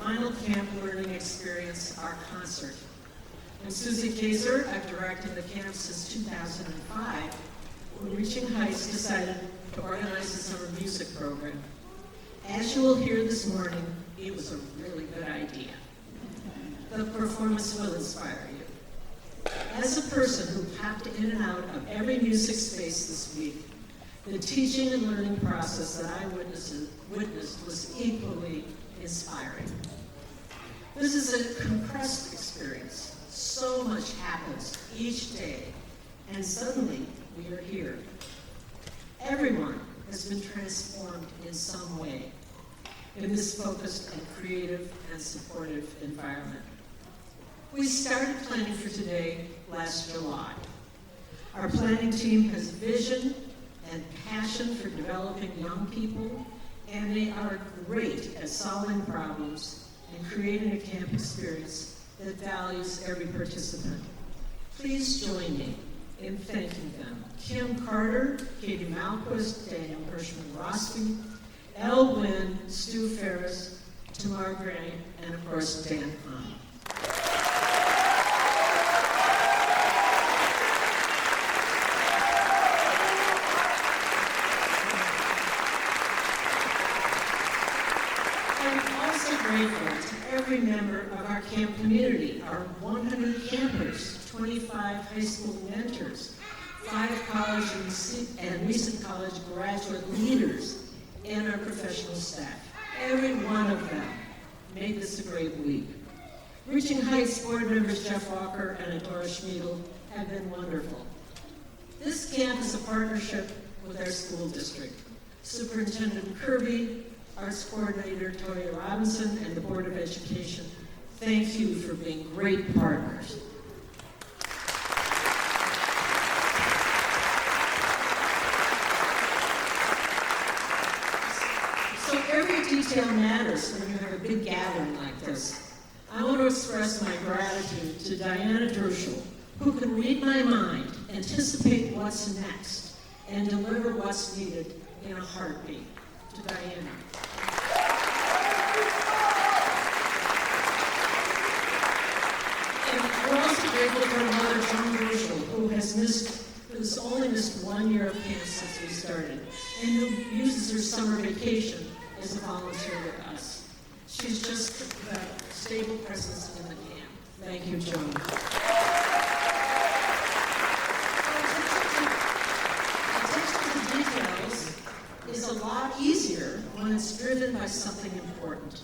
final camp learning experience, our concert. I'm Susie Kaiser. I've directed the camp since 2005, when Reaching Heights decided to organize a summer music program. As you will hear this morning, it was a really good idea. The performance will inspire you. As a person who popped in and out of every music space this week, the teaching and learning process that I witnessed was equally inspiring. This is a compressed experience. So much happens each day, and suddenly we are here. Everyone has been transformed in some way in this focused and creative and supportive environment. We started planning for today last July. Our planning team has vision and passion for developing young people, and they are great at solving problems and creating a camp experience that values every participant. Please join me in thanking them. Kim Carter, Katie Malquist, Daniel Hirschman-Rossby, Elle Wynn, Stu Ferris, Tamar Gray, and of course, Dan Hahn. I'm also grateful to every member of our camp community, our 100 campers, 25 high school mentors, 5 college and recent college graduate leaders, and our professional staff. Every one of them made this a great week. Reaching Heights board members Jeff Walker and Adora Schmiedel have been wonderful. This camp is a partnership with our school district. Superintendent Kirby, Arts Coordinator Toya Robinson, and the Board of Education, thank you for being great partners. So every detail matters when you have a big gathering like this. I want to express my gratitude to Diana Dershel, who can read my mind, anticipate what's next, and deliver what's needed in a heartbeat. To Diana. And we're also grateful to our mother, Joan Dershel, who has only missed 1 year of camp since we started, and who uses her summer vacation as a volunteer with us. She's just a stable presence in the camp. Thank you, Joan. Attention to the details is a lot easier when it's driven by something important.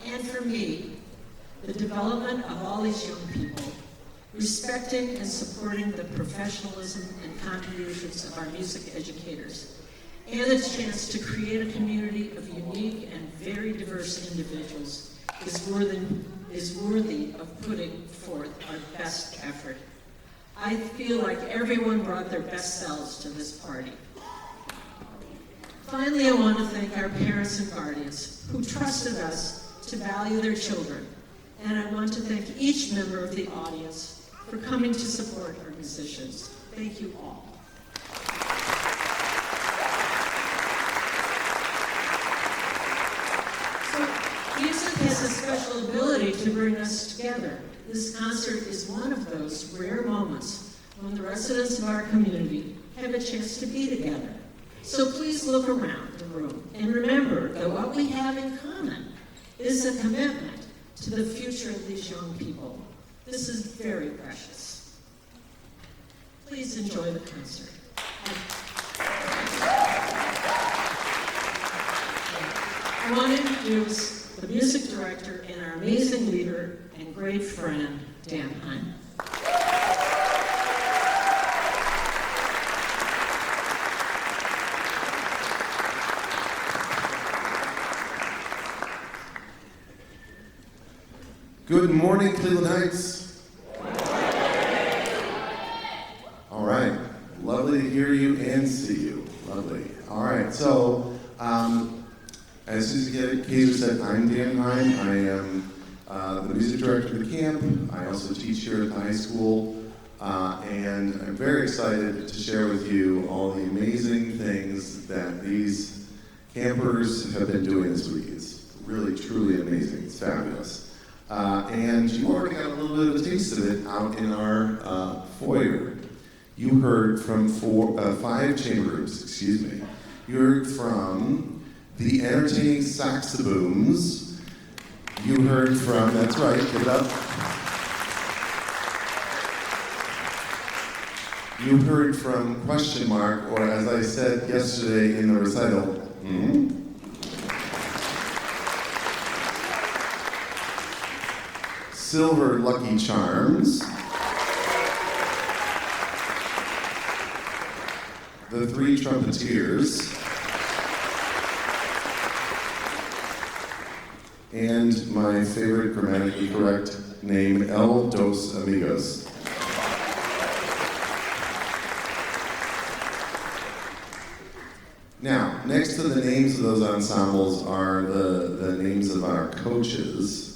And for me, the development of all these young people, respecting and supporting the professionalism and contributions of our music educators, and the chance to create a community of unique and very diverse individuals is worthy of putting forth our best effort. I feel like everyone brought their best selves to this party. Finally, I want to thank our parents and guardians who trusted us to value their children. And I want to thank each member of the audience for coming to support our musicians. Thank you all. So, music has a special ability to bring us together. This concert is one of those rare moments when the residents of our community have a chance to be together. So please look around the room and remember that what we have in common is a commitment to the future of these young people. This is very precious. Please enjoy the concert. I want to introduce the music director and our amazing leader and great friend, Dan Hahn. Good morning, Cleveland Heights. All right, lovely to hear you and see you. Lovely. All right, so as Susie Kaiser said, I'm Dan Hahn. I am the music director of the camp. I also teach here at the high school, and I'm very excited to share with you all the amazing things that these campers have been doing this week. It's really, truly amazing. It's fabulous. And you already got a little bit of a taste of it out in our foyer. You heard from 5 chamber groups, You heard from the Entertaining Saxabooms. You heard from, that's right, give it up. You heard from Question Mark, or as I said yesterday in the recital, Silver Lucky Charms. The 3 Trumpeteers. And my favorite grammatically correct name, El Dos Amigos. Now, next to the names of those ensembles are the names of our coaches.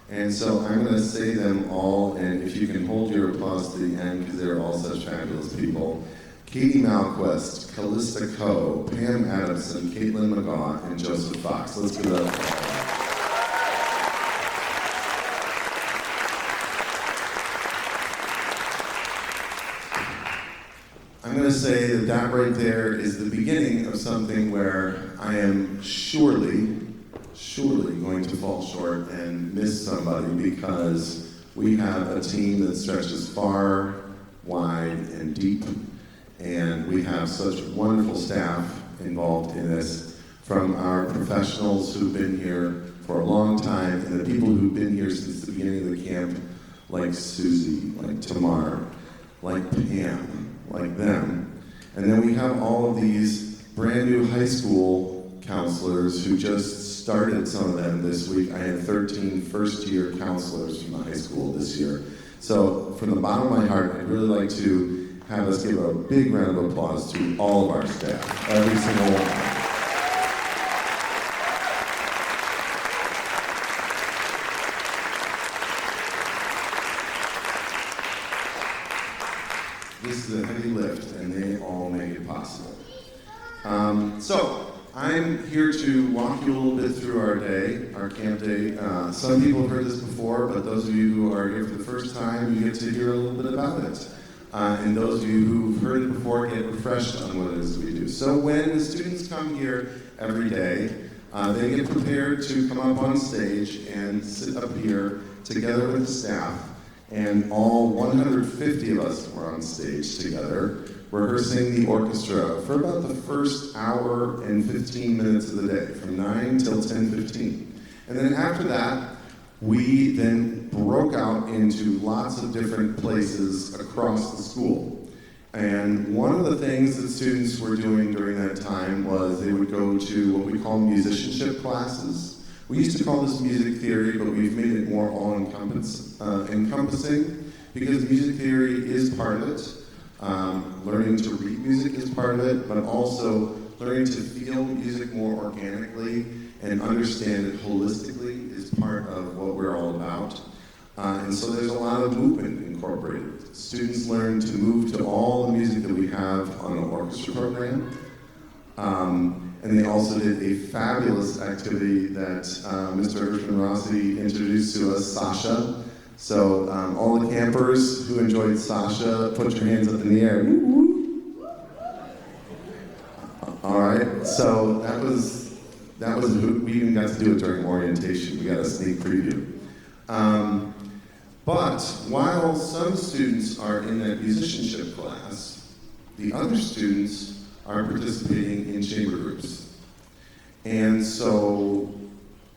And so I'm going to say them all, and if you can hold your applause to the end, because they're all such fabulous people. Katie Malquest, Callista Coe, Pam Adamson, Caitlin McGaw, and Joseph Fox. Let's give it up. I'm going to say that that right there is the beginning of something where I am surely going to fall short and miss somebody, because we have a team that stretches far, wide, and deep, and we have such wonderful staff involved in this, from our professionals who've been here for a long time, and the people who've been here since the beginning of the camp, like Susie, like Tamar, like Pam, like them. And then we have all of these brand new high school counselors who just started, some of them this week. I had 13 first-year counselors from the high school this year. So from the bottom of my heart, I'd really like to have us give a big round of applause to all of our staff, every single one. This is a heavy lift, and they all make it possible. So, I'm here to walk you a little bit through our day, our camp day. Some people have heard this before, but those of you who are here for the first time, you get to hear a little bit about it. And those of you who've heard it before get refreshed on what it is that we do. So when the students come here every day, they get prepared to come up on stage and sit up here together with the staff. And all 150 of us were on stage together, rehearsing the orchestra for about the first hour and 15 minutes of the day, from 9 till 10:15. And then after that, we then broke out into lots of different places across the school. And one of the things that students were doing during that time was they would go to what we call musicianship classes. We used to call this music theory, but we've made it more all-encompassing, because music theory is part of it. Learning to read music is part of it, but also learning to feel music more organically and understand it holistically is part of what we're all about. And so there's a lot of movement incorporated. Students learn to move to all the music that we have on the orchestra program. And they also did a fabulous activity that Mr. Hirschman Rossi introduced to us, Sasha. So all the campers who enjoyed Sasha, put your hands up in the air. All right, so that was we even got to do it during orientation. We got a sneak preview. But while some students are in that musicianship class, the other students are participating in chamber groups. And so,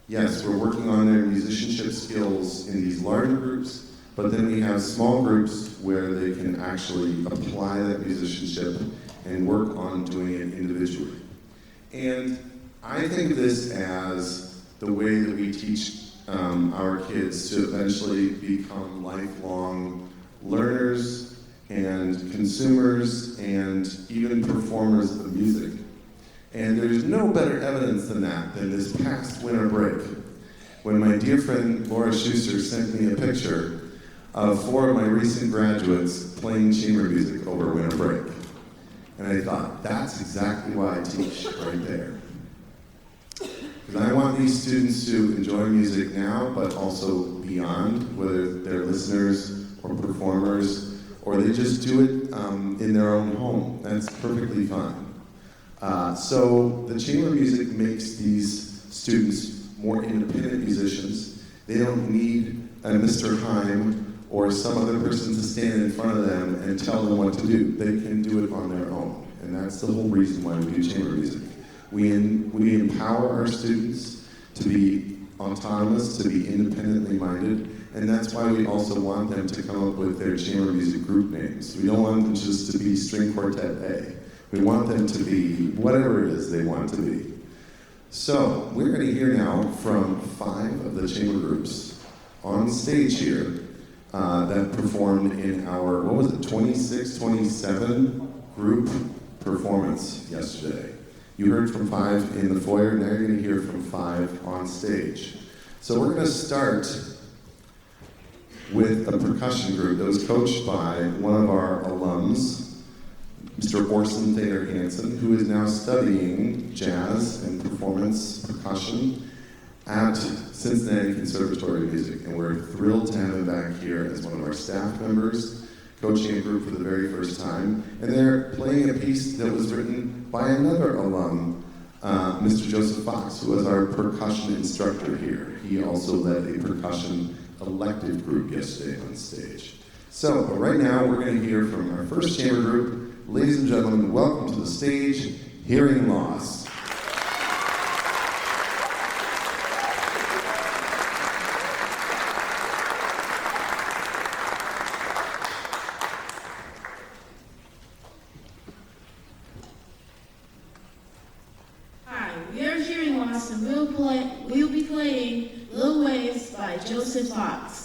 yes, we're working on their musicianship skills in these larger groups, but then we have small groups where they can actually apply that musicianship and work on doing it individually. And I think of this as the way that we teach our kids to eventually become lifelong learners and consumers and even performers of music. And there's no better evidence than that than this past winter break, when my dear friend Laura Schuster sent me a picture of 4 of my recent graduates playing chamber music over winter break. And I thought, that's exactly why I teach right there. Because And I want these students to enjoy music now, but also beyond, whether they're listeners or performers, or they just do it in their own home. That's perfectly fine. So the Chamber of Music makes these students more independent musicians. They don't need a Mr. Heim or some other person to stand in front of them and tell them what to do. They can do it on their own. And that's the whole reason why we do chamber music. We empower our students to be autonomous, to be independently minded, and that's why we also want them to come up with their chamber music group names. We don't want them just to be String Quartet A. We want them to be whatever it is they want to be. So, we're going to hear now from 5 of the chamber groups on stage here that performed in our, 26, 27 group performance yesterday. You heard from 5 in the foyer, now you're going to hear from 5 on stage. So we're going to start with a percussion group that was coached by one of our alums, Mr. Orson Thayer Hansen, who is now studying jazz and performance percussion at Cincinnati Conservatory of Music. And we're thrilled to have him back here as one of our staff members, coaching a group for the very first time. And they're playing a piece that was written by another alum, Mr. Joseph Fox, who was our percussion instructor here. He also led a percussion elective group yesterday on stage. So, right now we're going to hear from our first chamber group. Ladies and gentlemen, welcome to the stage, Hearing Loss. Hi, we are Hearing Loss, and we'll be playing Little Waves by Joseph Fox.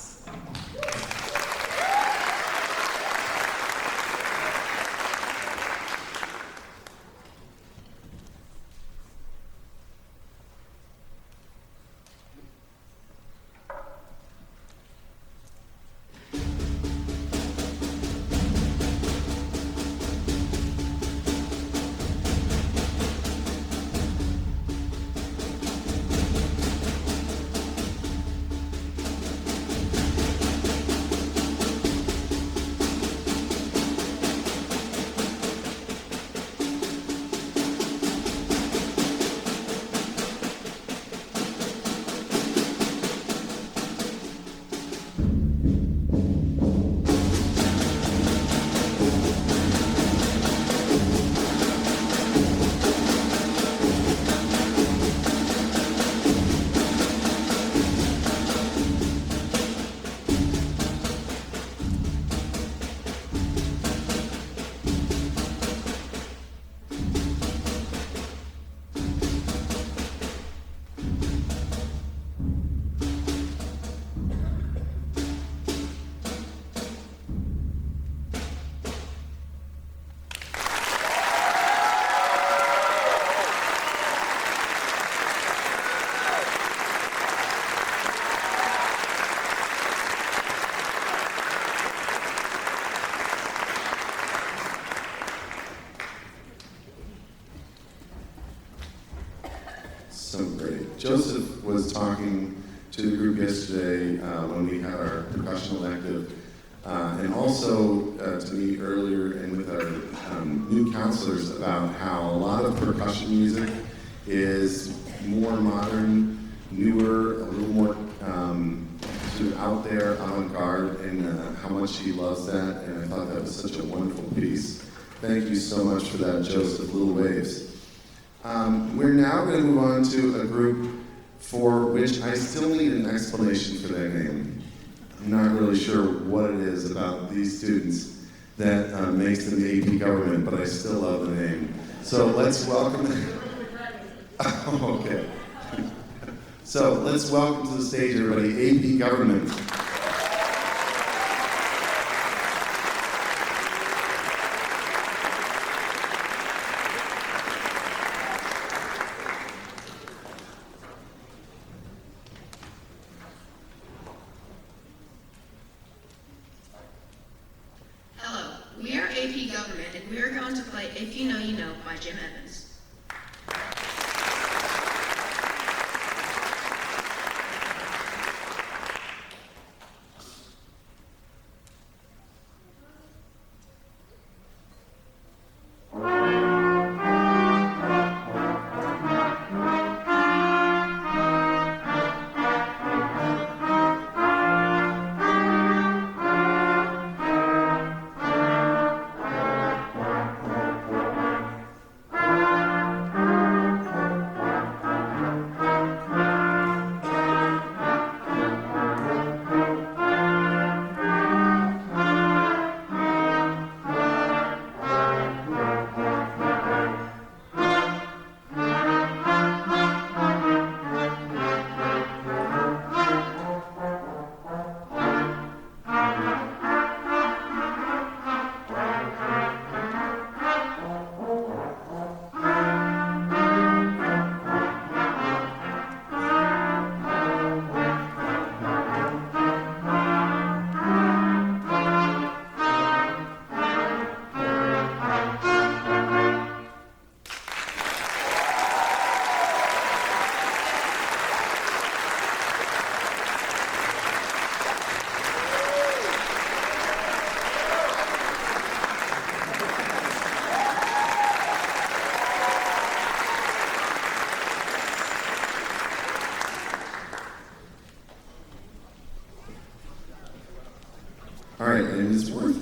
So great. Joseph was talking to the group yesterday when we had our percussion elective, and also to me earlier and with our new counselors about how a lot of percussion music is more modern, newer, a little more sort of out there, avant-garde, and how much he loves that, and I thought that was such a wonderful piece. Thank you so much for that, Joseph. Little Waves. We're now going to move on to a group for which I still need an explanation for their name. I'm not really sure what it is about these students that makes them the AP government, but I still love the name. So let's welcome them. Oh, okay. So let's welcome to the stage, everybody, AP government. Hello, we are AP Government, and we are going to play If You Know, You Know by Jim Evans.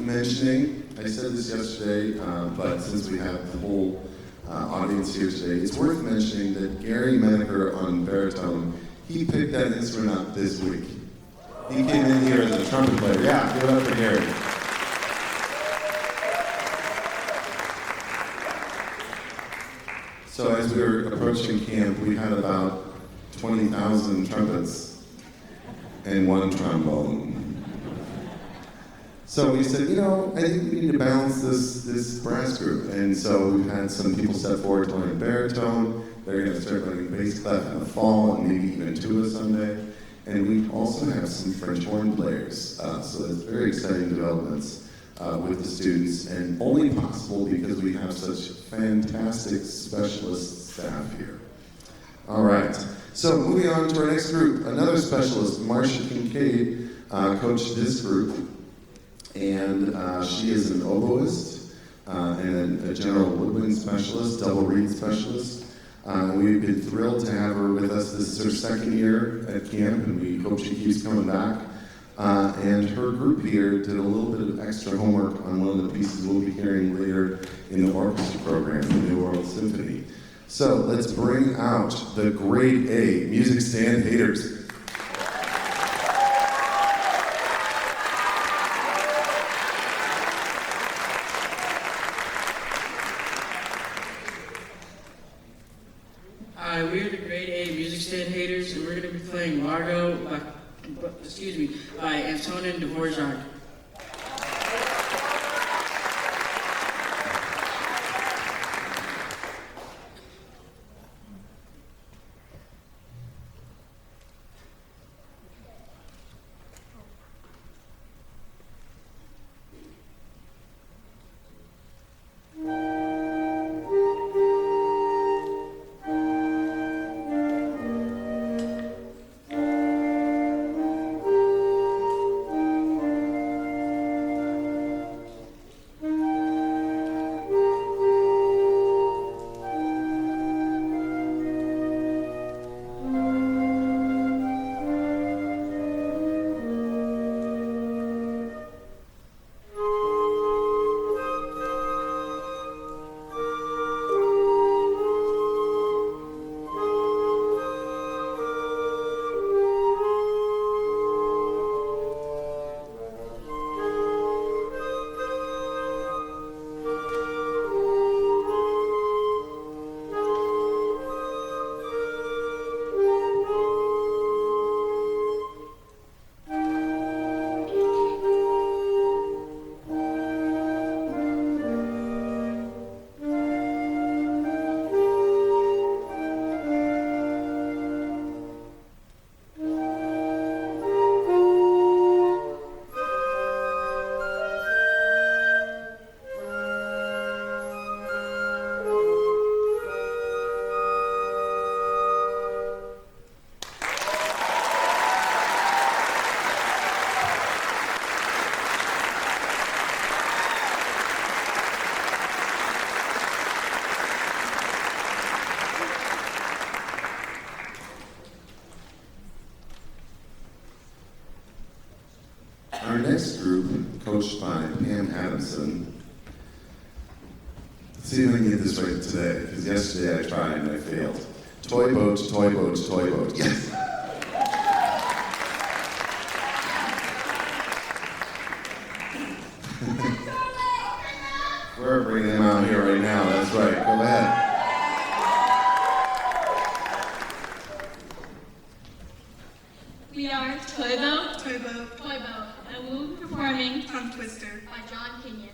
mentioning, I said this yesterday, but since we have the whole audience here today, it's worth mentioning that Gary Menaker on baritone, he picked that instrument up this week. He came in here as a trumpet player. Yeah, give it up for Gary. So as we were approaching camp, we had about 20,000 trumpets and one trombone. So we said, I think we need to balance this brass group. And so we've had some people step forward to learn baritone. They're going to start learning bass clef in the fall and maybe even tuba someday. And we also have some French horn players. So it's very exciting developments with the students, and only possible because we have such fantastic specialist staff here. All right. So moving on to our next group, another specialist, Marcia Kincaid, coached this group. And she is an oboist and a general woodwind specialist, double reed specialist. We've been thrilled to have her with us. This is her second year at camp, and we hope she keeps coming back. And her group here did a little bit of extra homework on one of the pieces we'll be hearing later in the orchestra program, the New World Symphony. So let's bring out the grade A music stand haters. Hi, we're the grade A music stand haters, and we're going to be playing Largo by Antonin Dvorak. Our next group, coached by Pam Adamson. Let's see if I can get this right today, because yesterday I tried and I failed. Toy boat, toy boat, toy boat. Yes! We're bringing them out here right now, that's right. Go ahead. We are Toy Boat, Toy Boat, and we will be performing Tongue Twister. by John Kenyon.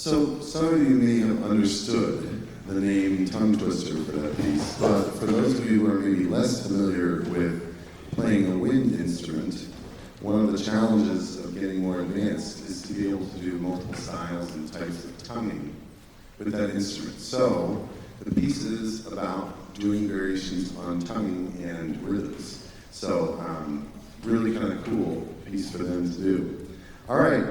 So some of you may have understood the name Tongue Twister for that piece, but for those of you who are maybe less familiar with playing a wind instrument, one of the challenges of getting more advanced is to be able to do multiple styles and types of tonguing with that instrument. So the piece is about doing variations on tonguing and rhythms. So really kind of cool piece for them to do. All right,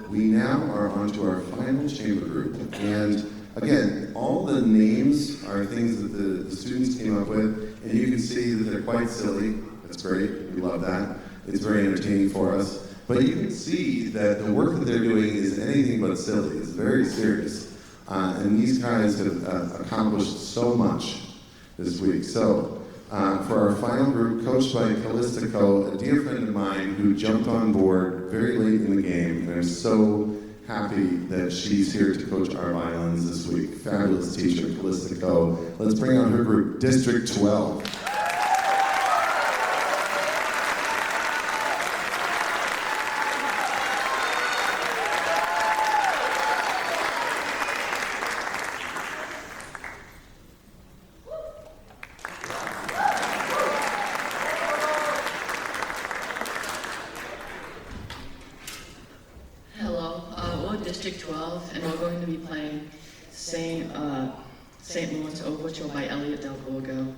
we now are on to our final chamber group. And again, all the names are things that the students came up with, and you can see that they're quite silly. That's great, we love that. It's very entertaining for us. But you can see that the work that they're doing is anything but silly. It's very serious. And these guys have accomplished so much this week. So, for our final group, coached by Callista Co., a dear friend of mine who jumped on board very late in the game, and I'm so happy that she's here to coach our violins this week. Fabulous teacher, Callista Co. Let's bring on her group, District 12. District 12, and we're going to be playing St. Lawrence Overture by Elliot Del Borgo.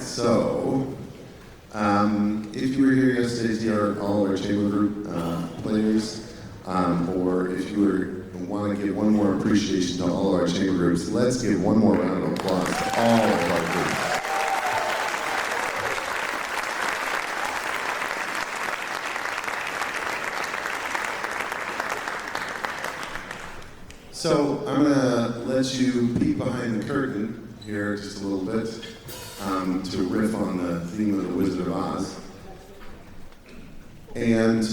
So, if you were here yesterday to see all our chamber group players, or if you want to give one more appreciation to all our chamber groups, let's give one more round of applause to all of our groups. So I'm going to let you peek behind the curtain here just a little bit to riff on the theme of The Wizard of Oz. And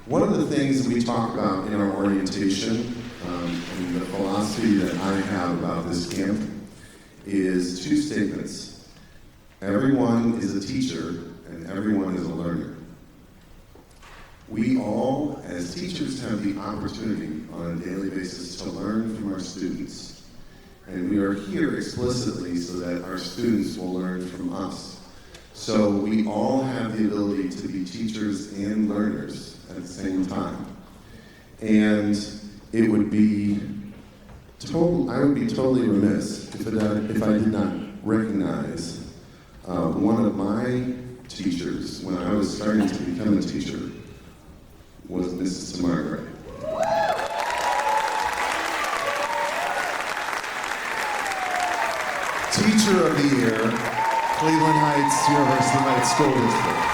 one of the things that we talk about in our orientation and the philosophy that I have about this camp is two statements. Everyone is a teacher and everyone is a learner. We all, as teachers, have the opportunity on a daily basis to learn from our students. And we are here explicitly so that our students will learn from us. So we all have the ability to be teachers and learners at the same time. And it would be I would be totally remiss if I did not recognize one of my teachers when I was starting to become a teacher was Mrs. Tamara Gray. Teacher of the Year, Cleveland Heights University Light School District.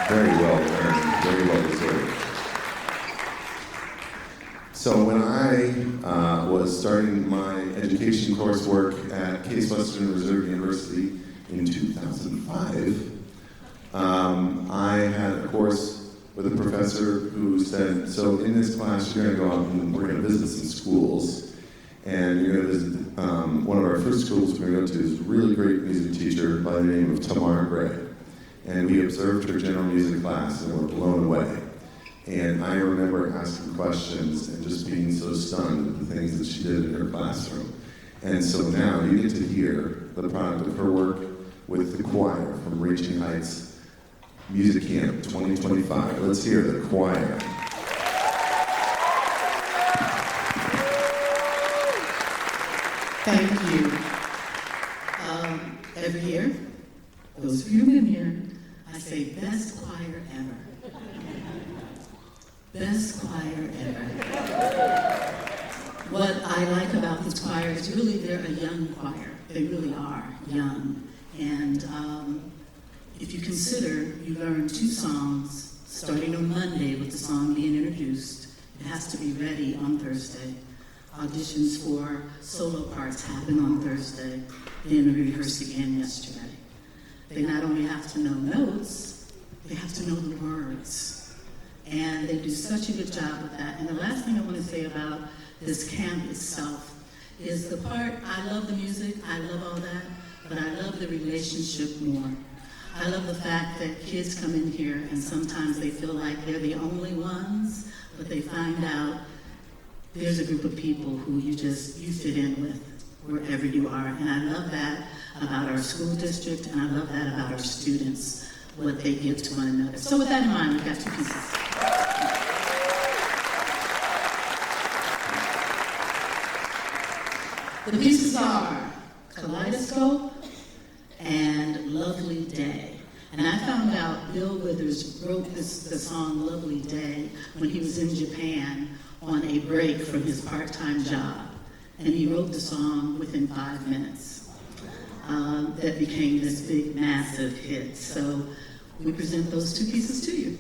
Very well earned, very well deserved. So when I was starting my education coursework at Case Western Reserve University in 2005, I had a course with a professor who said, so in this class you're going to go out and we're going to visit some schools. And you're going to visit one of our first schools we're going to go to is a really great music teacher by the name of Tamara Gray. And we observed her general music class and were blown away. And I remember asking questions and just being so stunned at the things that she did in her classroom. And so now you get to hear the product of her work with the choir from Reaching Heights Music Camp 2025. Let's hear the choir. Thank you. Every year, those of you who've been here, I say best choir ever. Best choir ever. What I like about this choir is really they're a young choir. They really are young. And if you consider you learn 2 songs starting on Monday with the song being introduced, it has to be ready on Thursday. Auditions for solo parts happen on Thursday, then we rehearse again yesterday. They not only have to know notes, they have to know the words. And they do such a good job with that. And the last thing I want to say about this camp itself is the part, I love the music, I love all that, but I love the relationship more. I love the fact that kids come in here and sometimes they feel like they're the only ones, but they find out there's a group of people who you fit in with wherever you are. And I love that about our school district, and I love that about our students, what they give to one another. So with that in mind, we've got 2 pieces. The pieces are Kaleidoscope and Lovely Day. And I found out Bill Withers wrote the song Lovely Day when he was in Japan on a break from his part-time job. And he wrote the song within 5 minutes. That became this big, massive hit. So we present those 2 pieces to you.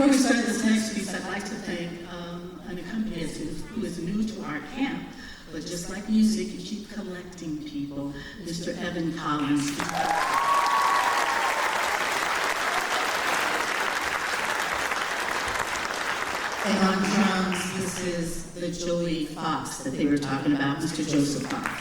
before we start this next piece, I'd like to thank an accompanist who is new to our camp, but just like music, you keep collecting people, Mr. Evan Collins. And on drums, this is the Joey Fox that they were talking about, Mr. Joseph Fox.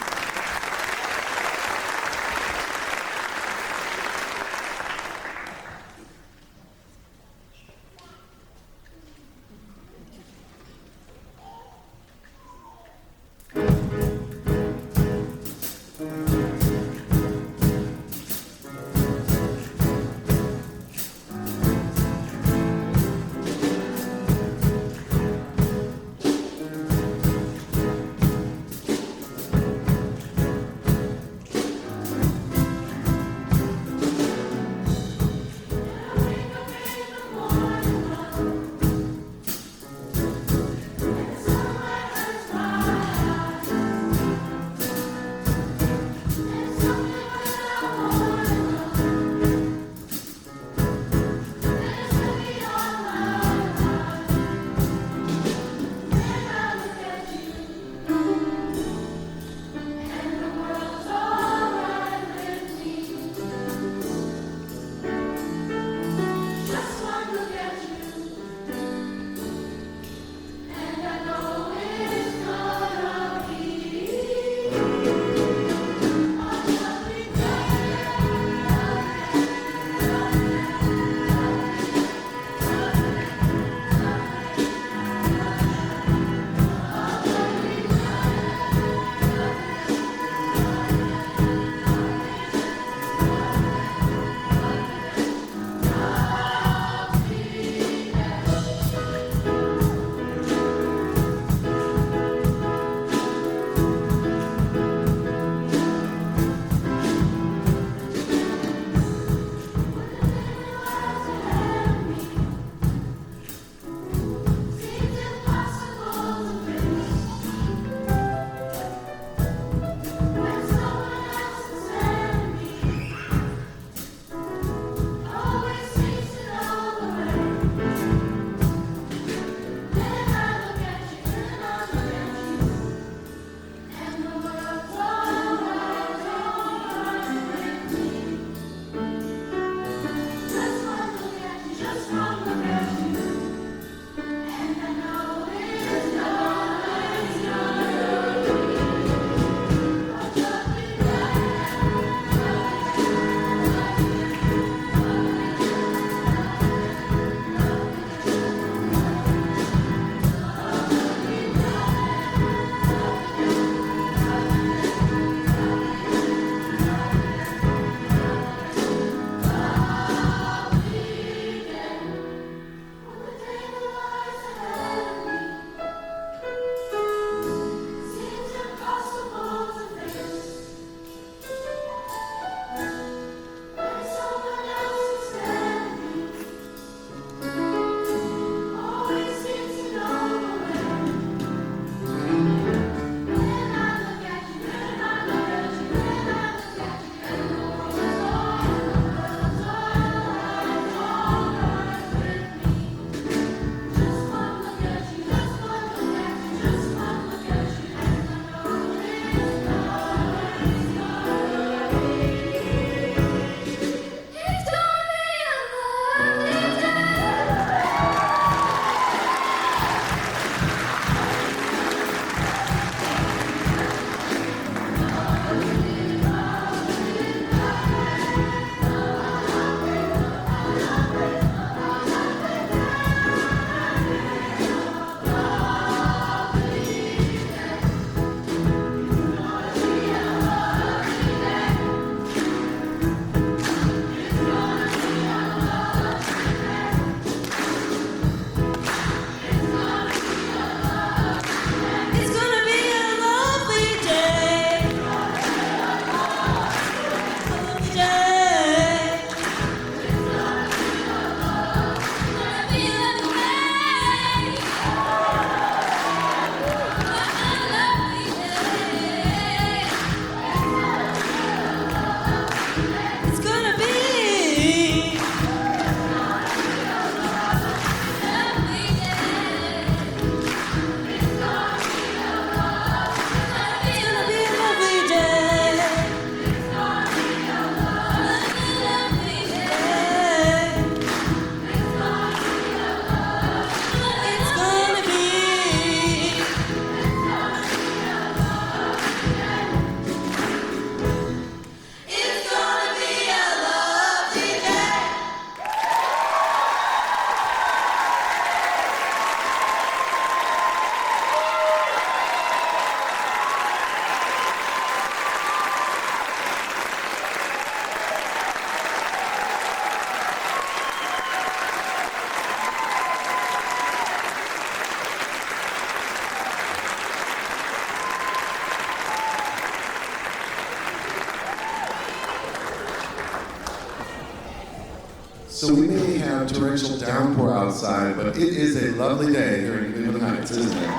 So we may have torrential downpour outside, but it is a lovely day here in Cleveland Heights, isn't it?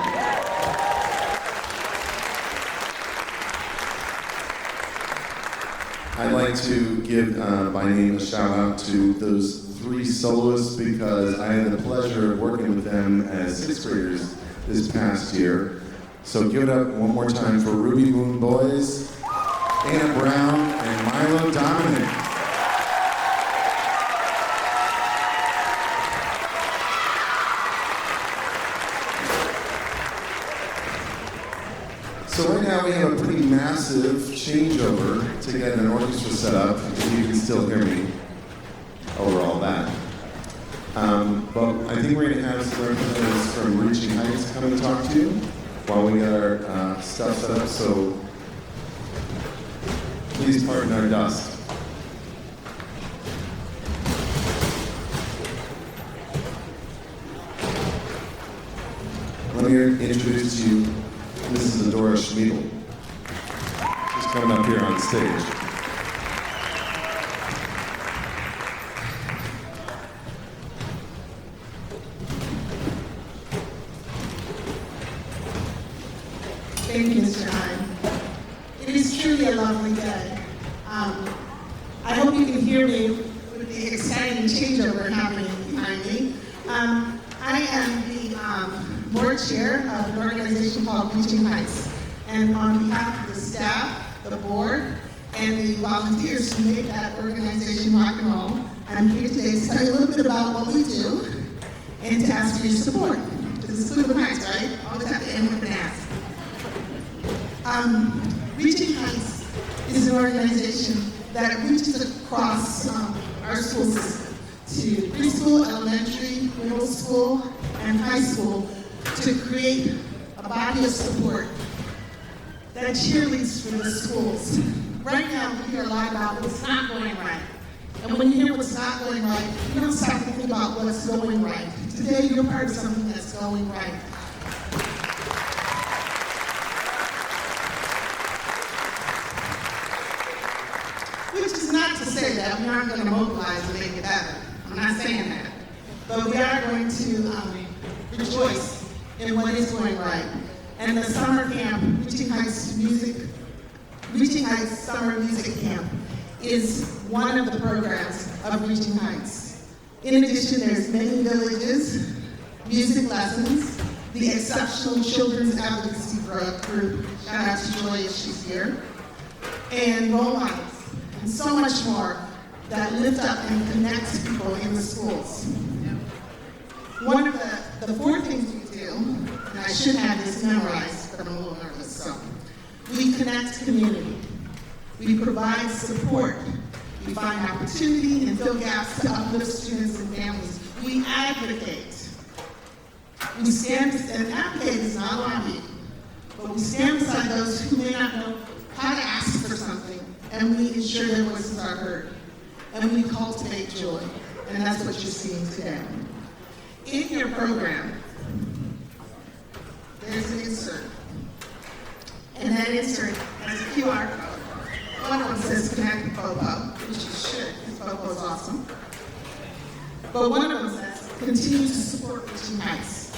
I'd like to give by name a shout out to those 3 soloists because I had the pleasure of working with them as 6th graders this past year. So give it up one more time for Ruby Moon Boys, Anna Brown, and Milo Dominic. So right now we have a pretty massive changeover to get an orchestra set up, if you can still hear me over all that. But I think we're going to have some representatives from Reaching Heights come and talk to you while we get our stuff set up, so please pardon our dust. Let me introduce to you Mrs. Adora Schmiedel. She's coming up here on stage. Thank you, Mr. Hine. It is truly a lovely day. I hope you can hear me with the exciting changeover happening behind me. I am the board chair of an organization called Reaching Heights. And on behalf of the staff, the board, and the volunteers who make that organization rock and roll, I'm here today to tell you a little bit about what we do and to ask for your support. This is Cleveland Heights, right? Always have to end with an ask. Reaching Heights is an organization that reaches across our school system to preschool, elementary, middle school, and high school to create a body of support that cheerleads for the schools. Right now, we hear a lot about what's not going right. And when you hear what's not going right, you don't stop to think about what's going right. Today, you're part of something that's going right. Which is not to say that we aren't going to mobilize and make it better. I'm not saying that. But we are going to rejoice in what is going right. And the summer camp, Reaching Heights Summer Music Camp, is one of the programs of Reaching Heights. In addition, there's many villages, music lessons, the Exceptional Children's Advocacy Group, shout out to Joy if she's here, and role models, and so much more that lift up and connect people in the schools. One of the 4 things we do, and I should have this memorized, but I'm a little nervous, so. We connect community. We provide support. We find opportunity and fill gaps to uplift students and families. We advocate. We stand, and advocate is not lobbying, but we stand beside those who may not know how to ask for something, and we ensure their voices are heard. And we cultivate joy, and that's what you're seeing today. In your program, there's an insert. And that insert has a QR code. One of them says Connect with Popo, which you should, because Popo is awesome. But one of them says continue to support Reaching Heights.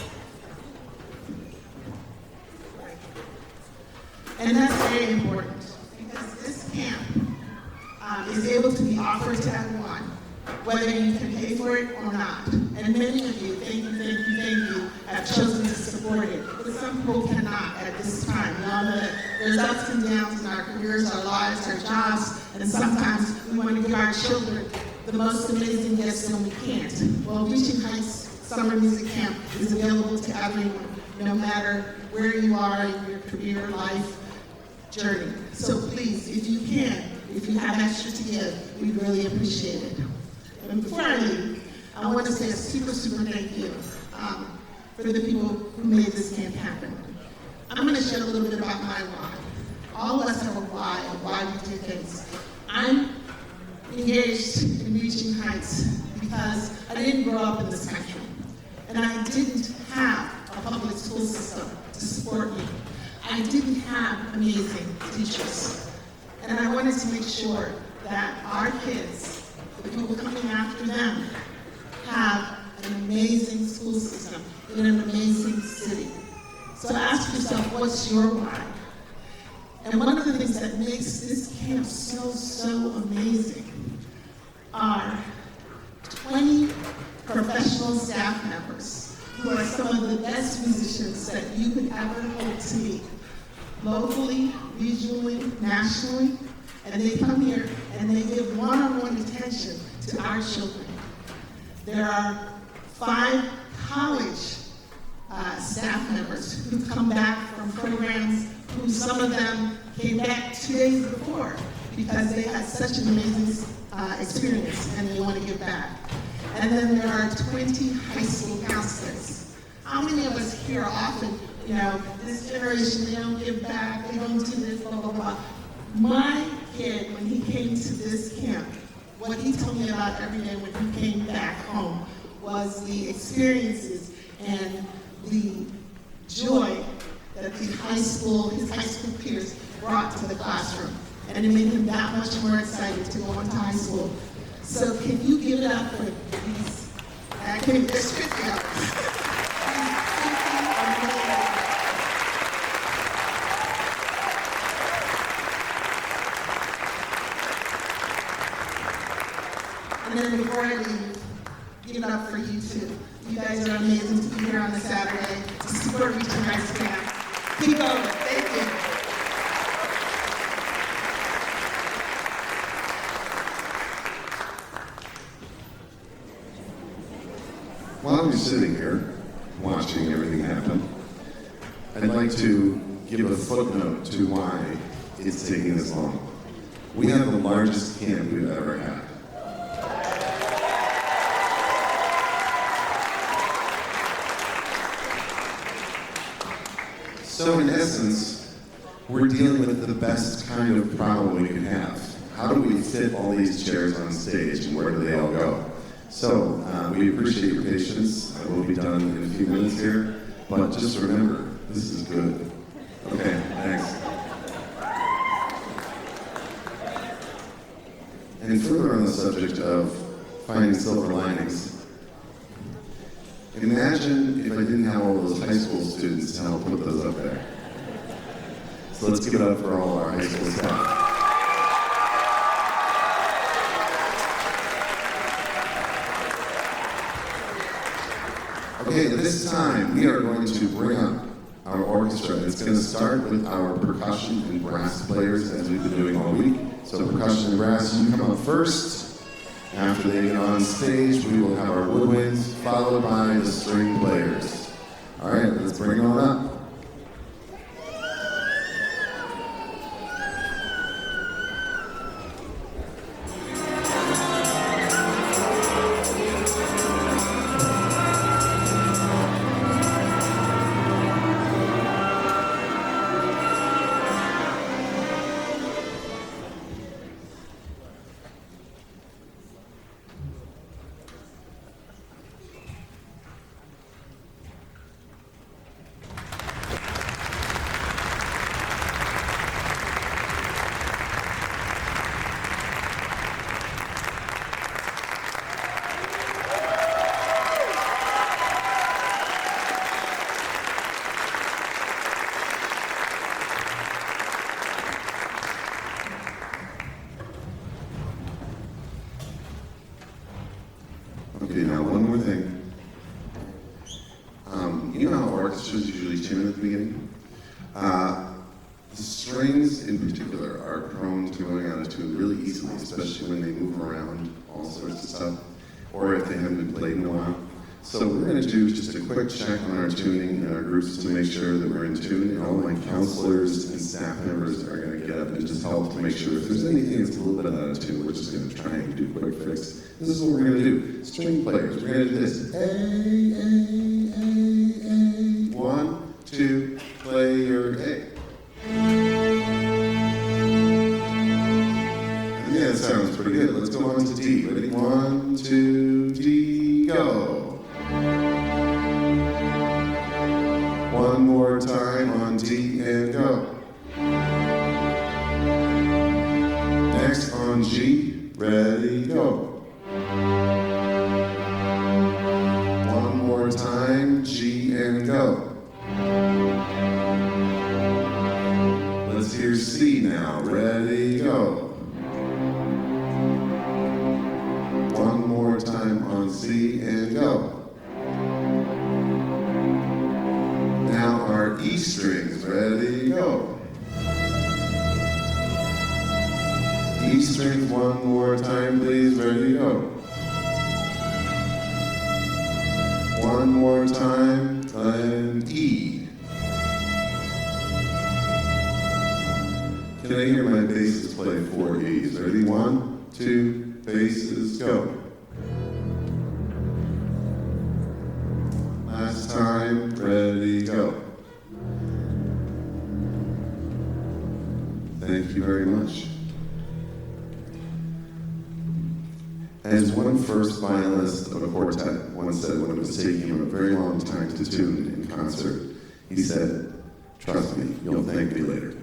And that's very important, because this camp is able to be offered to everyone, whether you can pay for it or not. And many of you, thank you, have chosen to support it. But some people cannot at this time. We all know that there's ups and downs in our careers, our lives, our jobs, and sometimes we want to give our children the most amazing gifts and we can't. Well, Reaching Heights Summer Music Camp is available to everyone, no matter where you are in your career, life, journey. So please, if you can, if you have extra to give, we'd really appreciate it. And before I leave, I want to say a super thank you for the people who made this camp happen. I'm going to share a little bit about my why. All of us have a why of why we do things. I'm engaged in Reaching Heights because I didn't grow up in this country, and I didn't have a public school system to support me. I didn't have amazing teachers, and I wanted to make sure that our kids the people coming after them, have an amazing school system in an amazing city. So ask yourself, what's your why? And one of the things that makes this camp so amazing are 20 professional staff members who are some of the best musicians that you could ever hope to meet, locally, regionally, nationally, and they come here and they give one-on-one attention to our children. There are 5 college staff members who come back from programs who some of them came back 2 days before because they had such an amazing experience and they want to give back. And then there are 20 high school counselors. How many of us hear often, you know, this generation, they don't give back, they don't do this, blah, blah, blah. My kid, when he came to this camp, what he told me about every day when he came back home was the experiences and the joy that his high school peers brought to the classroom. And it made him that much more excited to go into high school. So can you give it up for these academic district members? And then before I leave, give it up for you too. You guys are amazing to be here on a Saturday to support Reaching Heights Camp. Keep going. Thank you. While you're sitting here, watching everything happen, I'd like to give a footnote to why it's taking this long. We have the largest camp we've ever had. So in essence, we're dealing with the best kind of problem we could have. How do we fit all these chairs on stage and where do they all go? So we appreciate your patience. We'll be done in a few minutes here, but just remember, this is good. Okay, thanks. And further on the subject of finding silver linings, imagine if I didn't have all those high school students to help put those up there. So let's give it up for all our high school staff. Okay, this time we are going to bring up our orchestra. It's going to start with our percussion and brass players as we've been doing all week. So percussion and brass, you come up first. After they get on stage, we will have our woodwinds, followed by the string players. All right, let's bring it on up. Okay, now one more thing. You know how orchestras usually tune at the beginning? The strings in particular are prone to going out of tune really easily, especially when they move around, all sorts of stuff, or if they haven't been played in a while. So what we're going to do just a quick check on our tuning in our groups to make sure that we're in tune, and all my counselors and staff members are going to get up and just help to make sure if there's anything that's a little bit out of tune, we're just going to try and do a quick fix. This is what we're going to do. String players, we're going to do this. A, A, A. 1, 2, play your A. Yeah, that sounds pretty good. Let's go on to D. Ready? 1, 2, D, go. One more time on D and go. Next on G, ready, go. now. Ready, go. One more time on C and go. Now our E strings. Ready, go. E strings one more time, please. Ready, go. One more time, and E. Can I hear my basses play 4 E's? Ready? 1, 2, basses, go. Last time, ready, go. Thank you very much. As one first violinist of a quartet once said when it was taking him a very long time to tune in concert, he said, "Trust me, you'll thank me later."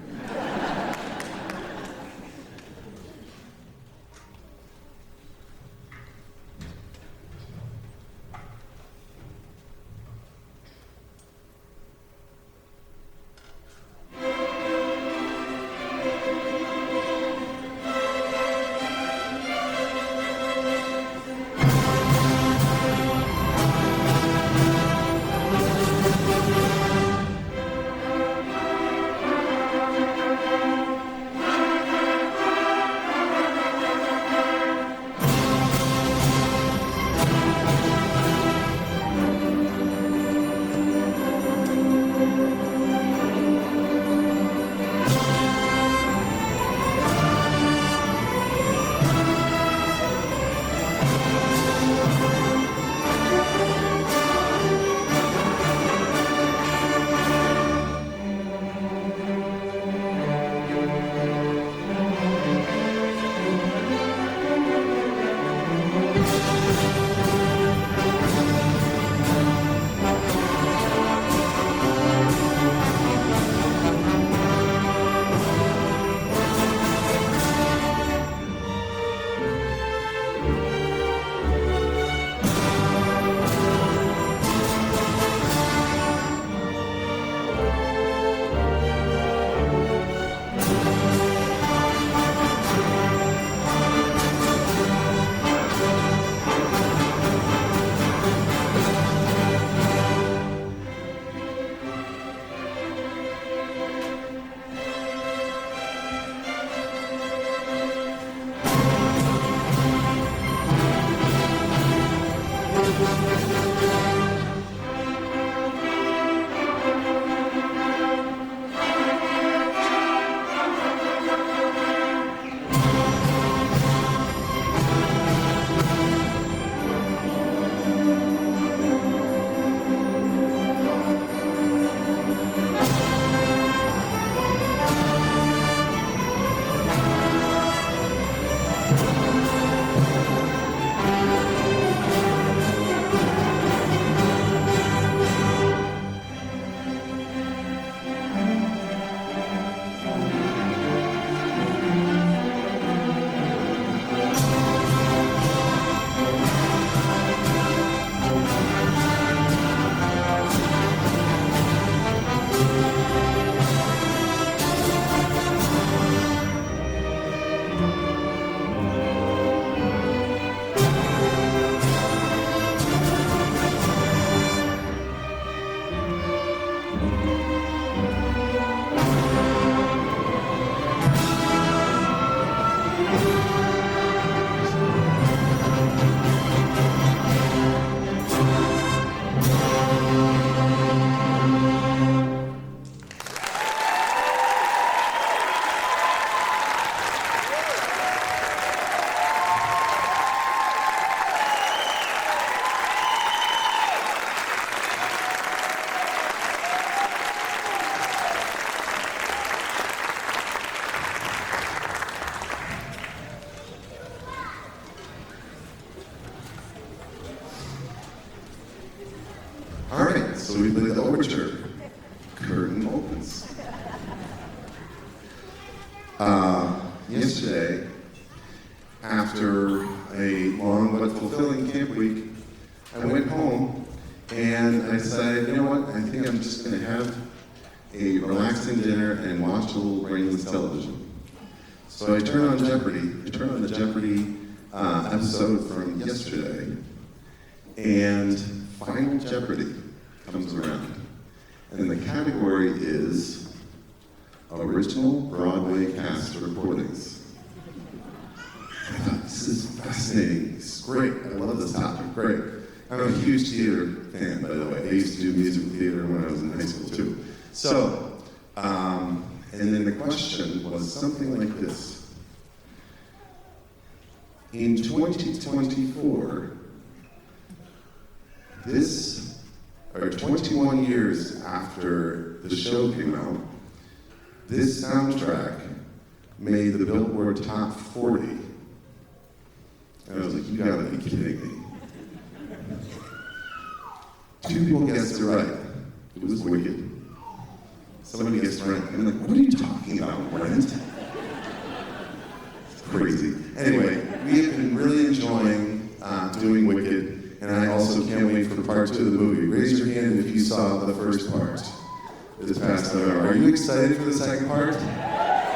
All right, so we played the overture. Curtain opens. Yesterday, after a long but fulfilling camp week, I went home and I decided, you know what, I think I'm just going to have a relaxing dinner and watch a little brainless television. So I turn on Jeopardy. I turn on the Jeopardy episode from yesterday, and Final Jeopardy comes around. And the category is Original Broadway Cast Recordings. I thought, this is fascinating. It's great. I love this topic. Great. I'm a huge theater fan, by the way. I used to do musical theater when I was in high school, too. So, and then the question was something like this. In 2024, 21 years after the show came out, this soundtrack made the Billboard Top 40. And I was like, you gotta be kidding me. 2 people guessed it right. It was Wicked. Somebody guessed Rent. I'm like, what are you talking about, Rent? It's crazy. Anyway, we have been really enjoying doing Wicked, and I also can't wait for part 2 of the movie. Raise your hand if you saw the first part this past November. Are you excited for the second part?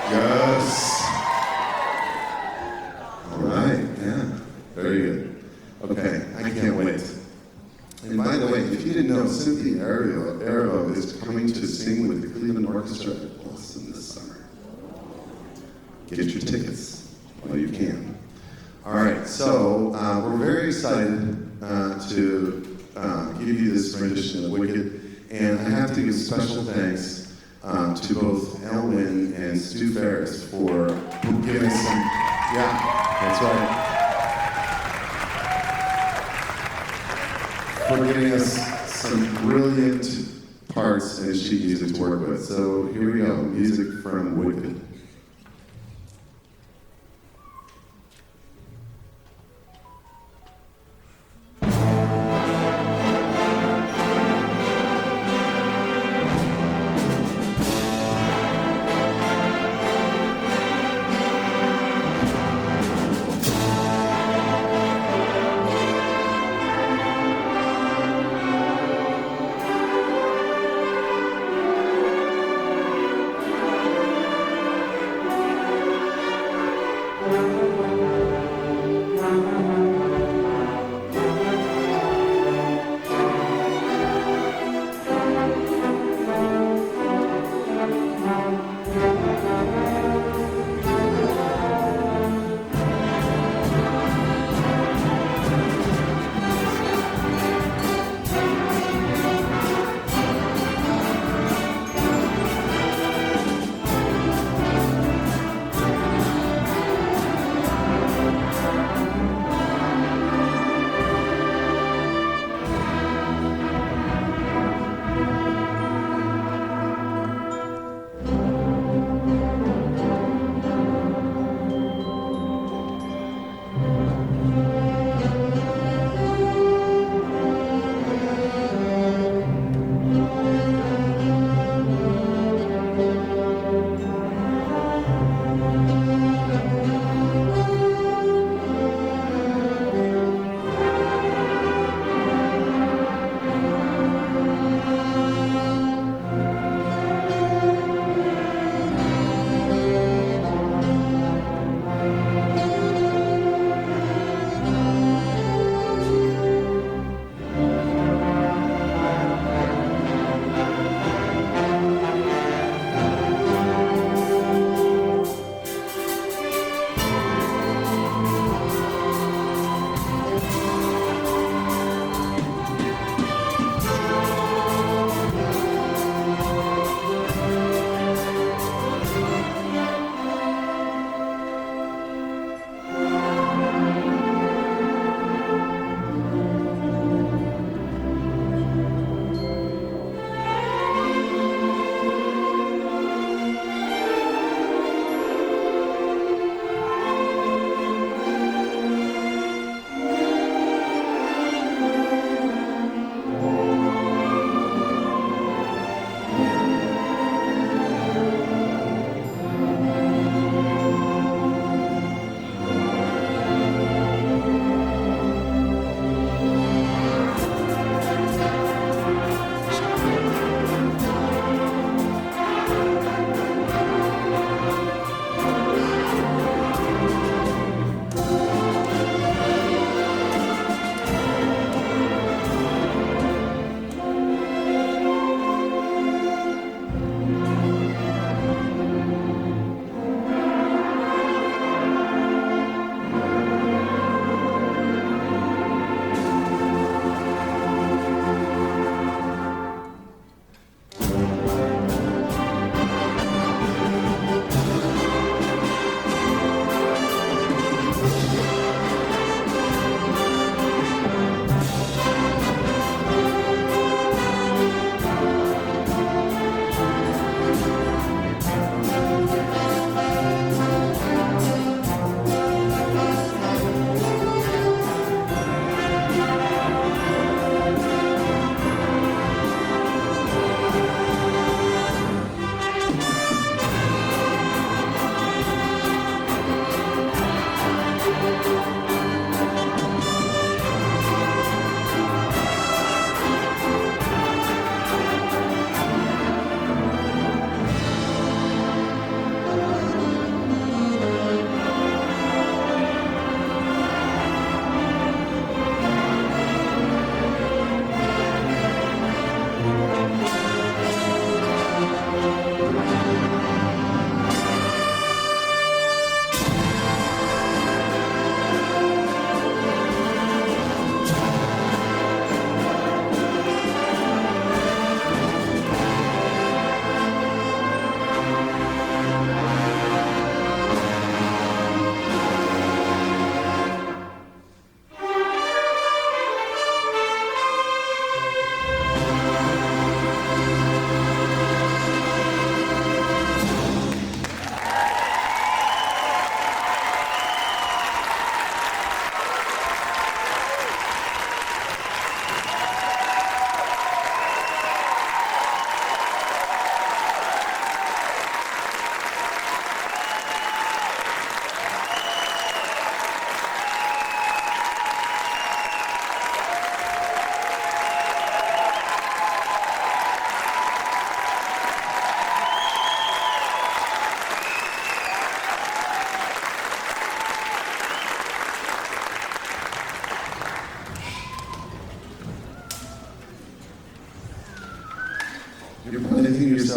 Yes. All right, yeah, very good. Okay, I can't wait. And by the way, if you didn't know, Cynthia Erivo is coming to sing with the Cleveland Orchestra at Boston this summer. Get your tickets while you can. All right, so we're very excited to give you this rendition of Wicked, and I have to give special thanks to both Elwyn and Stu Ferris for giving us some, yeah, that's right. For giving us some brilliant parts and sheet music to work with. So here we go, music from Wicked.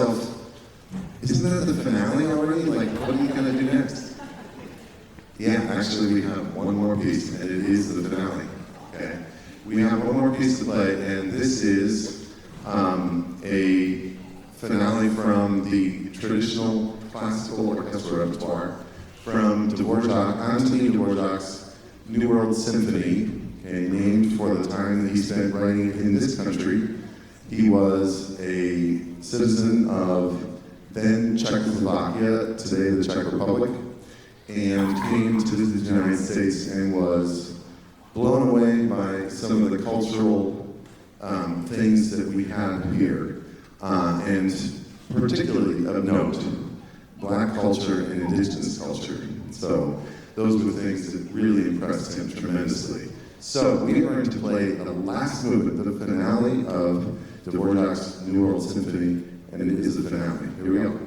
yourself, isn't that the finale already? Like, what are you gonna do next? Yeah, actually, we have one more piece, and it is the finale. Okay, we have one more piece to play, and this is a finale from the traditional classical orchestral repertoire from Dvorak, Antonin Dvorak's New World Symphony, okay, named for the time that he spent writing in this country. He was a citizen of then Czechoslovakia, today the Czech Republic, and came to the United States and was blown away by some of the cultural things that we have here, and particularly of note, Black culture and indigenous culture. So those were the things that really impressed him tremendously. So we are going to play the last movement, the finale of Dvorak's New World Symphony, and it is the finale. Here we go.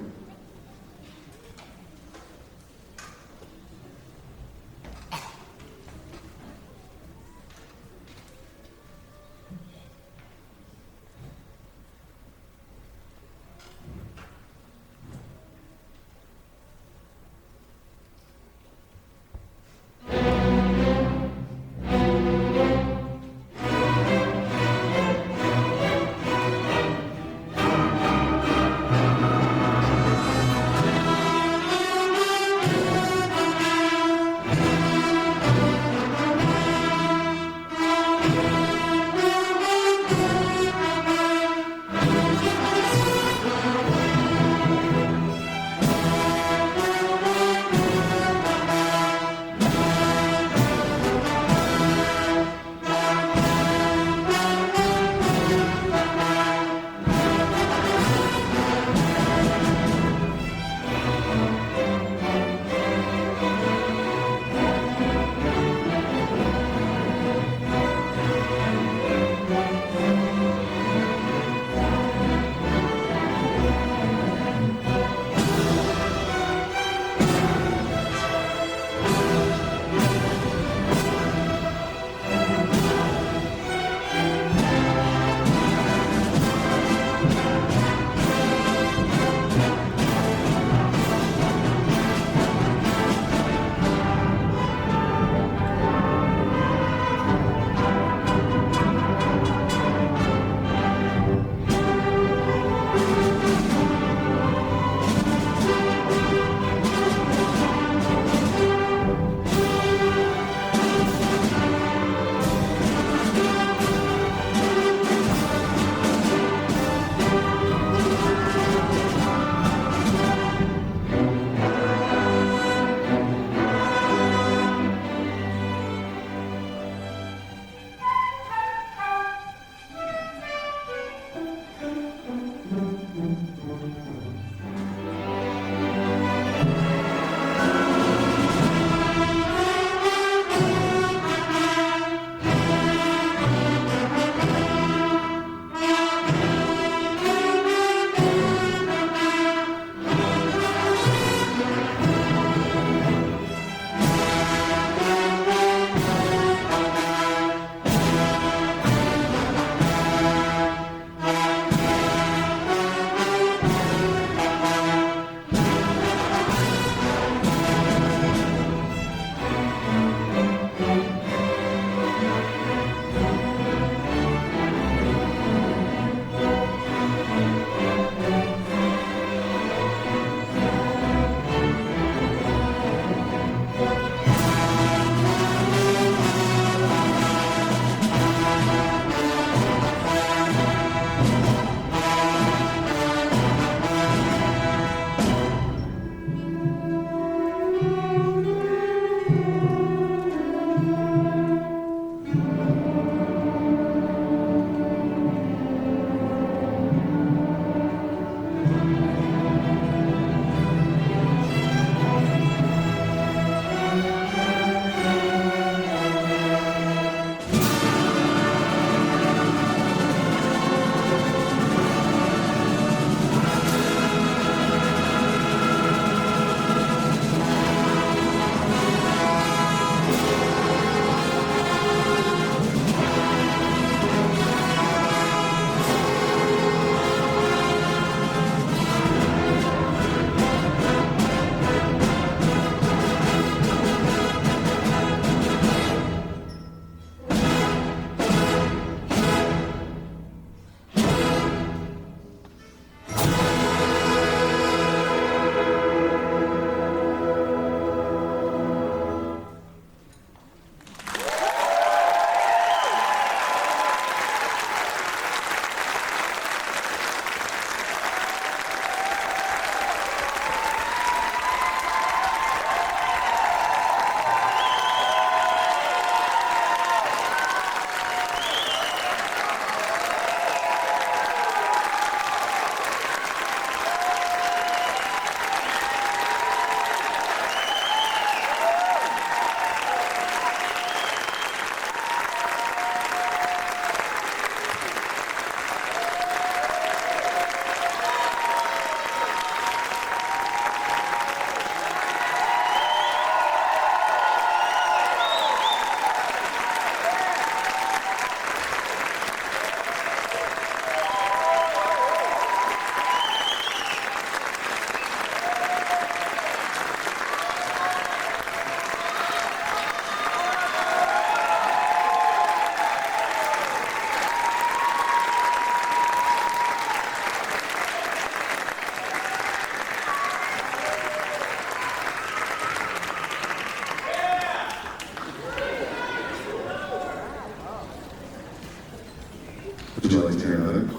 to hear another.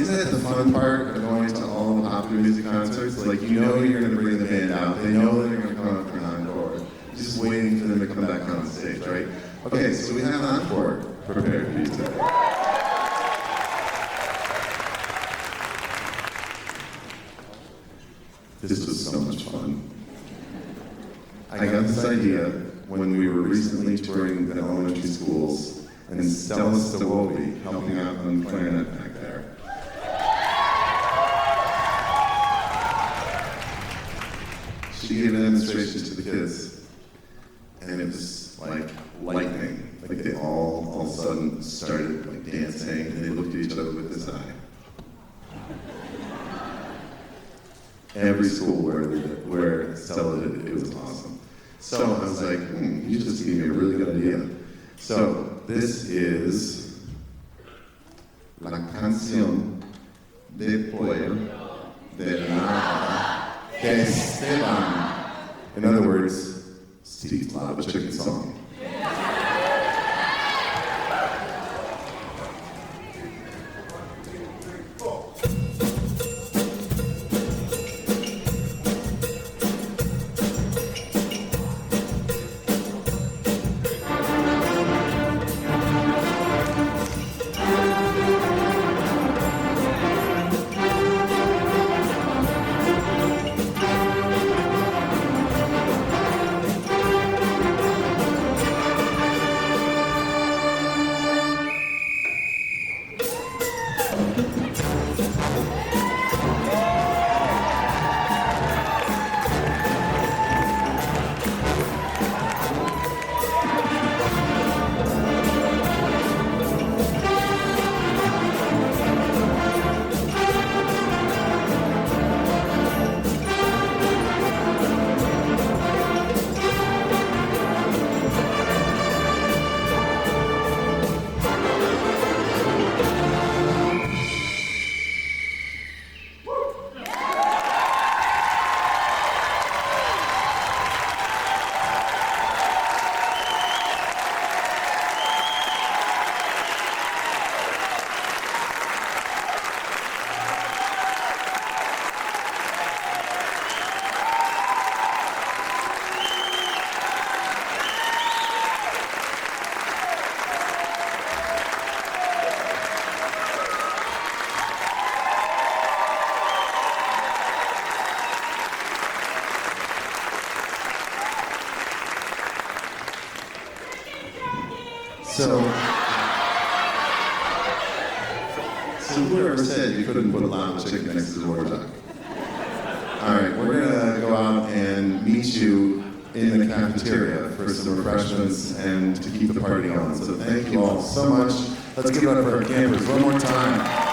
Isn't that the fun part of going to all the popular music concerts? Like, you know you're going to bring the band out. They know they're going to come up for an encore. You're just waiting for them to come back on stage, right? Okay, so we have an encore prepared for you today. This was so much fun. I got this idea when we were recently touring the elementary schools, and Stella Stawobi helping out on the clarinet back there. She gave a demonstration to the kids, and it was like lightning. Like they all of a sudden started like dancing, and they looked at each other with this eye. Every school where Stella did it, it was awesome. So I was like, you just gave me a really good idea. So this is La Canción de Pollo de la Esteban. In other words, Steve's Lava Chicken song. So whoever said you couldn't put a lava chicken next to the war duck? All right, we're gonna go out and meet you in the cafeteria for some refreshments and to keep the party going. So thank you all so much. Let's give it up for our campers one more time.